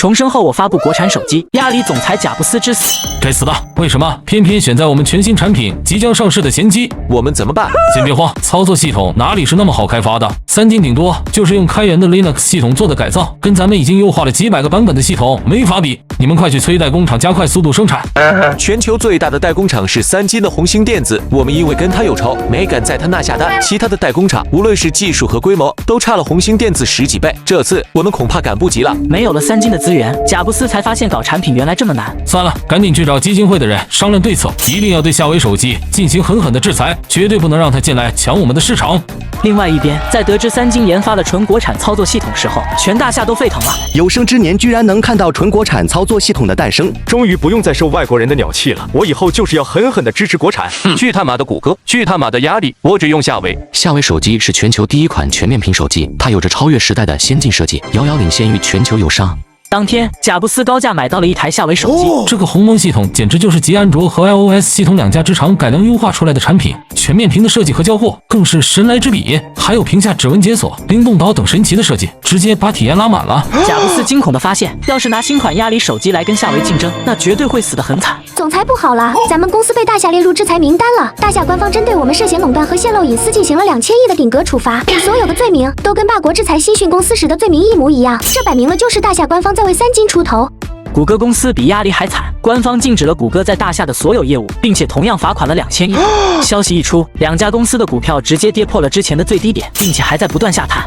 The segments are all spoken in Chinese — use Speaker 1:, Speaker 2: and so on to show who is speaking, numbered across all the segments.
Speaker 1: 重生后我发布国产手机，压力总裁贾布斯之死。
Speaker 2: 该死的！为什么偏偏选在我们全新产品即将上市的前期？
Speaker 3: 我们怎么办？
Speaker 2: 先别慌，操作系统哪里是那么好开发的？三金顶多就是用开源的 Linux 系统做的改造，跟咱们已经优化了几百个版本的系统没法比。你们快去催代工厂加快速度生产。
Speaker 3: 全球最大的代工厂是三金的红星电子，我们因为跟他有仇，没敢在他那下单。其他的代工厂无论是技术和规模，都差了红星电子10几倍。这次我们恐怕赶不及了。
Speaker 1: 没有了三金的资源，贾布斯才发现搞产品原来这么难。
Speaker 2: 算了，赶紧去找基金会的人商量对策，一定要对夏威手机进行狠狠的制裁，绝对不能让他进来抢我们的市场。
Speaker 1: 另外一边，在得知三金研发了纯国产操作系统时候，全大夏都沸腾了。
Speaker 4: 有生之年居然能看到纯国产操作系统的诞生，
Speaker 5: 终于不用再受外国人的鸟气了。我以后就是要狠狠的支持国产。
Speaker 6: 去他妈的谷歌，去他妈的压力，我只用夏威。
Speaker 7: 夏威手机是全球第一款全面屏手机，它有着超越时代的先进设计，遥遥领先于全球友商。
Speaker 1: 当天，贾布斯高价买到了一台夏威手机。
Speaker 2: 这个鸿蒙系统简直就是集安卓和 iOS 系统两家之长改良优化出来的产品，全面屏的设计和交互更是神来之笔，还有屏下指纹解锁、灵动岛等神奇的设计，直接把体验拉满了。
Speaker 1: 贾布斯惊恐地发现，要是拿新款压力手机来跟夏威竞争，那绝对会死得很惨。
Speaker 8: 总裁不好了，咱们公司被大夏列入制裁名单了。大夏官方针对我们涉嫌垄断和泄露隐私进行了2000亿的顶格处罚，所有的罪名都跟霸国制裁新讯公司时的罪名一模一样。这摆明了就是大夏官方在为三金出头。
Speaker 1: 谷歌公司比压力还惨，官方禁止了谷歌在大夏的所有业务，并且同样罚款了2000亿。消息一出，两家公司的股票直接跌破了之前的最低点，并且还在不断下探。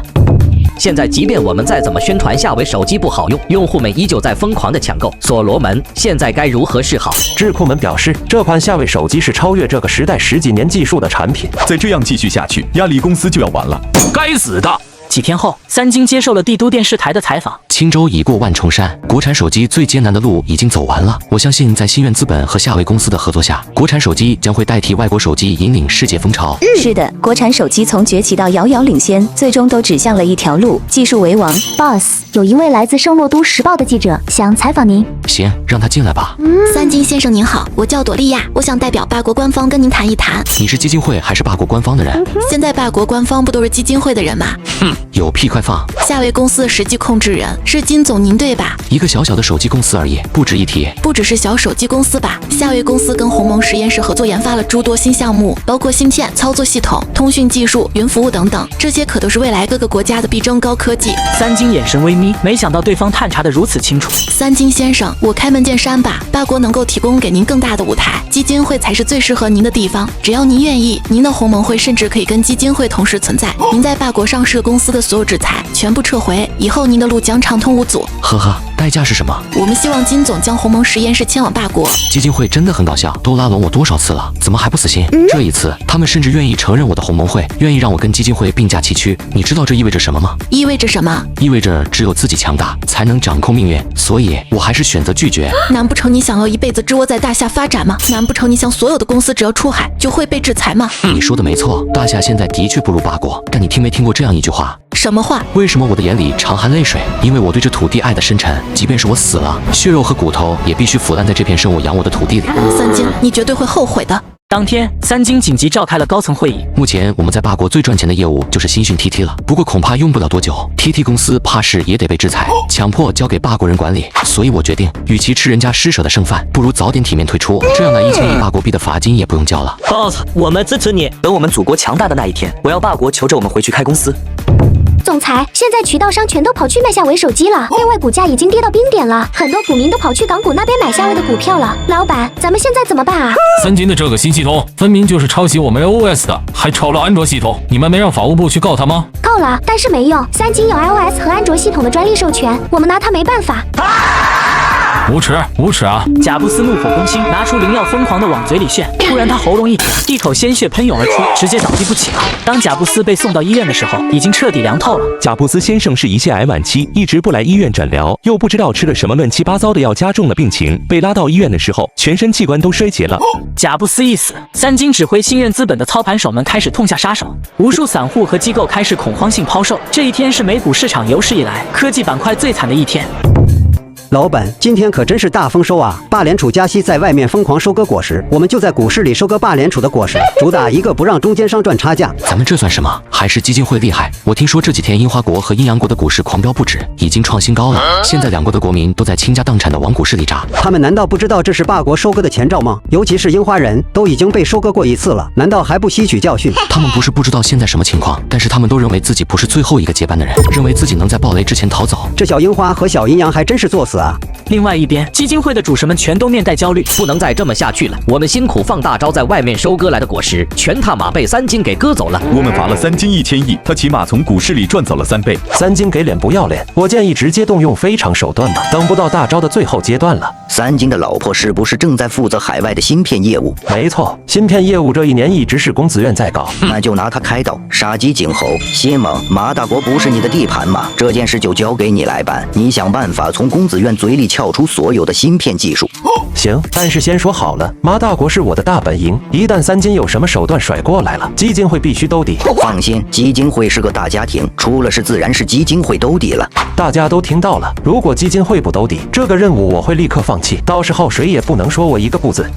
Speaker 9: 现在即便我们再怎么宣传夏威手机不好用，用户们依旧在疯狂的抢购。所罗门，现在该如何是好？
Speaker 10: 智库们表示，这款夏威手机是超越这个时代10几年技术的产品。
Speaker 11: 再这样继续下去，压力公司就要完了。
Speaker 6: 该死的！
Speaker 1: 几天后，三金接受了帝都电视台的采访。
Speaker 7: 轻舟已过万重山，国产手机最艰难的路已经走完了。我相信，在新苑资本和夏威公司的合作下，国产手机将会代替外国手机引领世界风潮。
Speaker 12: 是的，国产手机从崛起到遥遥领先，最终都指向了一条路：技术为王。
Speaker 8: Boss， 有一位来自圣洛都时报的记者想采访您。
Speaker 7: 行，让他进来吧。
Speaker 13: 三金先生您好，我叫朵莉亚，我想代表霸国官方跟您谈一谈。
Speaker 7: 你是基金会还是霸国官方的人？
Speaker 13: 现在霸国官方不都是基金会的人吗？
Speaker 7: 有屁快放！
Speaker 13: 夏威公司的实际控制人是金总您对吧？
Speaker 7: 一个小小的手机公司而已，不值一提。
Speaker 13: 不只是小手机公司吧？夏威公司跟鸿蒙实验室合作研发了诸多新项目，包括芯片、操作系统、通讯技术、云服务等等，这些可都是未来各个国家的必争高科技。
Speaker 1: 三金眼神微眯，没想到对方探查得如此清楚。
Speaker 13: 三金先生，我开门见山吧，霸国能够提供给您更大的舞台，基金会才是最适合您的地方。只要您愿意，您的鸿蒙会甚至可以跟基金会同时存在。您在霸国上市公司的所有制裁全部撤回，以后您的路将畅通无阻。
Speaker 7: 呵呵，代价是什么？
Speaker 13: 我们希望金总将鸿蒙实验室迁往霸国。
Speaker 7: 基金会真的很搞笑，都拉拢我多少次了，怎么还不死心？这一次，他们甚至愿意承认我的鸿蒙会，愿意让我跟基金会并驾齐驱。你知道这意味着什么吗？
Speaker 13: 意味着什么？
Speaker 7: 意味着只有自己强大，才能掌控命运。所以，我还是选择拒绝。
Speaker 13: 难不成你想要一辈子织窝在大夏发展吗？难不成你想所有的公司只要出海就会被制裁吗？
Speaker 7: 你说的没错，大夏现在的确不如霸国，但你听没听过这样一句话？
Speaker 13: 什么话？
Speaker 7: 为什么我的眼里常含泪水？因为我对这土地爱的深沉，即便是我死了，血肉和骨头也必须腐烂在这片生我养我的土地里。
Speaker 13: 三金，你绝对会后悔的。
Speaker 1: 当天，三金紧急召开了高层会议。
Speaker 7: 目前我们在霸国最赚钱的业务就是新讯 TT 了，不过恐怕用不了多久 ，TT 公司怕是也得被制裁，强迫交给霸国人管理。所以我决定，与其吃人家施舍的剩饭，不如早点体面退出，这样那1000亿霸国币的罚金也不用交了。
Speaker 14: Boss， 我们支持你。等我们祖国强大的那一天，我要霸国求着我们回去开公司。
Speaker 8: 总裁，现在渠道商全都跑去卖夏威手机了，另外股价已经跌到冰点了，很多股民都跑去港股那边买夏威的股票了。老板，咱们现在怎么办啊？
Speaker 2: 三金的这个新系统分明就是抄袭我们 iOS 的，还抄了安卓系统，你们没让法务部去告他吗？
Speaker 8: 告了，但是没用。三金有 iOS 和安卓系统的专利授权，我们拿它没办法。
Speaker 2: 无耻，无耻啊！
Speaker 1: 贾布斯怒火攻心，拿出灵药疯狂地往嘴里炫，突然他喉咙一甜，一口鲜血喷涌而出，直接倒地不起了。当贾布斯被送到医院的时候，已经彻底凉透了。
Speaker 10: 贾布斯先生是胰腺癌晚期，一直不来医院诊疗，又不知道吃了什么乱七八糟的药，加重了病情。被拉到医院的时候，全身器官都衰竭了。
Speaker 1: 贾布斯一死，三金指挥新苑资本的操盘手们开始痛下杀手，无数散户和机构开始恐慌性抛售。这一天是美股市场有史以来科技板块最惨的一天。
Speaker 15: 老板，今天可真是大丰收啊！霸联储加息在外面疯狂收割果实，我们就在股市里收割霸联储的果实，主打一个不让中间商赚差价。
Speaker 7: 咱们这算什么？还是基金会厉害？我听说这几天樱花国和阴阳国的股市狂飙不止，已经创新高了。现在两国的国民都在倾家荡产的往股市里砸。
Speaker 15: 他们难道不知道这是霸国收割的前兆吗？尤其是樱花人都已经被收割过一次了，难道还不吸取教训？
Speaker 7: 他们不是不知道现在什么情况，但是他们都认为自己不是最后一个接班的人，认为自己能在暴雷之前逃走。
Speaker 15: 这小樱花和小阴阳还真是作死啊！
Speaker 1: 另外一边，基金会的主神们全都面带焦虑，
Speaker 9: 不能再这么下去了。我们辛苦放大招在外面收割来的果实，全他妈被三金给割走了。
Speaker 11: 我们罚了三金1000亿，他起码从股市里赚走了3倍。
Speaker 16: 三金给脸不要脸，我建议直接动用非常手段吧，等不到大招的最后阶段了。
Speaker 17: 三金的老婆是不是正在负责海外的芯片业务？
Speaker 16: 没错，芯片业务这1年一直是公子院在搞。
Speaker 17: 那就拿他开刀，杀鸡儆猴。谢猛，马大国不是你的地盘吗？这件事就交给你来办，你想办法从公子院嘴里撬出所有的芯片技术。
Speaker 16: 行，但是先说好了，麻大国是我的大本营，一旦三金有什么手段甩过来了，基金会必须兜底。
Speaker 17: 放心，基金会是个大家庭，出了事自然是基金会兜底了。
Speaker 16: 大家都听到了，如果基金会不兜底，这个任务我会立刻放弃，到时候谁也不能说我一个不字。